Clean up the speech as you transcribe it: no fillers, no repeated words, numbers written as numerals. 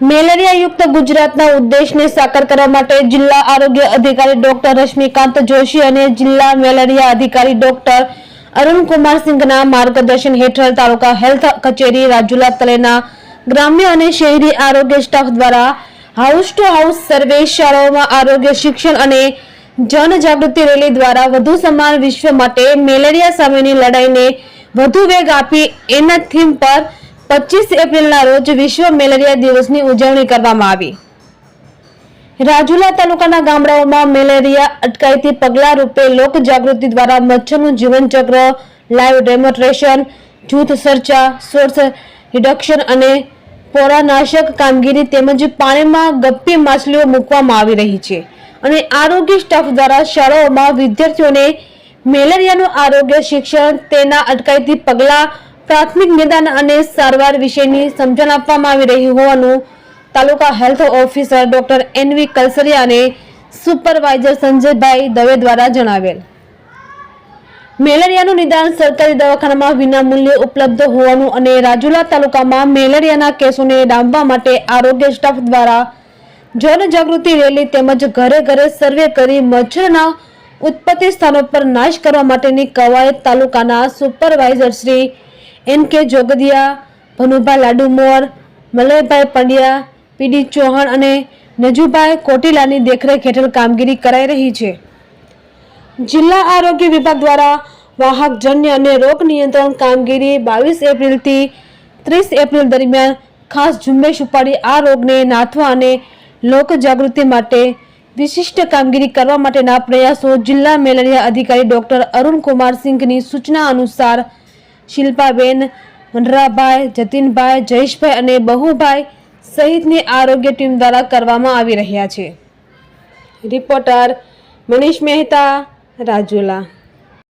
Malaria યુક્ત ગુજરાતના ઉદ્દેશને સાકાર કરવા માટે જિલ્લા આરોગ્ય અધિકારી ડોક્ટર રશ્મિકાંત જોશી અને જિલ્લા મેલેરિયા અધિકારી ડોક્ટર અરુણકુમાર સિંઘના માર્ગદર્શન હેઠળ તાલુકા હેલ્થ કચેરી રાજુલા તલેના ગ્રામ્ય અને શહેરી આરોગ્ય સ્ટાફ દ્વારા હાઉસ ટુ હાઉસ સર્વે, શાળાઓમાં આરોગ્ય શિક્ષણ અને જનજાગૃતિ રેલી દ્વારા વધુ સમાન વિશ્વ માટે મેલેરિયા સામેની લડાઈને વધુ વેગ આપી એના થીમ પર 25 એપ્રિલના રોજ વિશ્વ મેલેરિયા દિવસની ઉજવણી કરવામાં આવી। રાજુલા તાલુકાના ગામડાઓમાં મેલેરિયા અટકાયતી પગલાં રૂપે લોક જાગૃતિ દ્વારા મચ્છરનું જીવનચક્ર, લાઈવ ડેમોન્સ્ટ્રેશન, જૂથ ચર્ચા, સોર્સ રિડક્શન અને પોરાનાશક કામગીરી તેમજ પાણીમાં ગપ્પી માછલીઓ મૂકવામાં આવી રહી છે અને આરોગ્ય સ્ટાફ દ્વારા શાળાઓમાં વિદ્યાર્થીઓને મેલેરિયાનું આરોગ્ય શિક્ષણ, તેના અટકાયતી પગલાં, પ્રાથમિક નિદાન અને સારવાર વિશેની સમજણ આપવામાં આવી રહી હોવાનું તાલુકા health officer doctor NV Kalsariya અને સુપરવાઇઝર સંજયભાઈ દવે દ્વારા જણાવેલ। મેલેરિયાનું નિદાન સરકારી દવાખાનામાં વિનામૂલ્યે ઉપલબ્ધ હોવાનું અને રાજુલા તાલુકામાં મેલેરિયાના કેસોને ડામવા માટે આરોગ્ય સ્ટાફ દ્વારા જનજાગૃતિ રેલી તેમજ ઘરે ઘરે સર્વે કરી મચ્છરના ઉત્પત્તિ સ્થાનો પર નાશ કરવા માટેની કવાયત તાલુકાના સુપરવાઇઝર શ્રી એન.કે. જોગદિયા, ભનુભાઈ લાડુમોર, મલયભાઈ પંડ્યા, પીડી ચૌહાણ અને નજુભાઈ કોટીલાની દેખરેખ હેઠળ કામગીરી કરાઈ રહી છે। જિલ્લા આરોગ્ય વિભાગ દ્વારા વાહકજન્ય અને રોગ નિયંત્રણ કામગીરી 22 એપ્રિલથી 30 એપ્રિલ દરમિયાન ખાસ ઝુંબેશ ઉપાડી આ રોગને નાથવા અને લોક જાગૃતિ માટે વિશિષ્ટ કામગીરી કરવા માટેના પ્રયાસો જિલ્લા મેલેરિયા અધિકારી ડોક્ટર અરુણકુમાર સિંઘની સૂચના અનુસાર શિલ્પાબેન, વનરાભાઈ, જતીનભાઈ, જયેશભાઈ અને બહુભાઈ સહિતની આરોગ્ય ટીમ દ્વારા કરવામાં આવી રહ્યા છે। રિપોર્ટર મનીષ મહેતા, રાજુલા।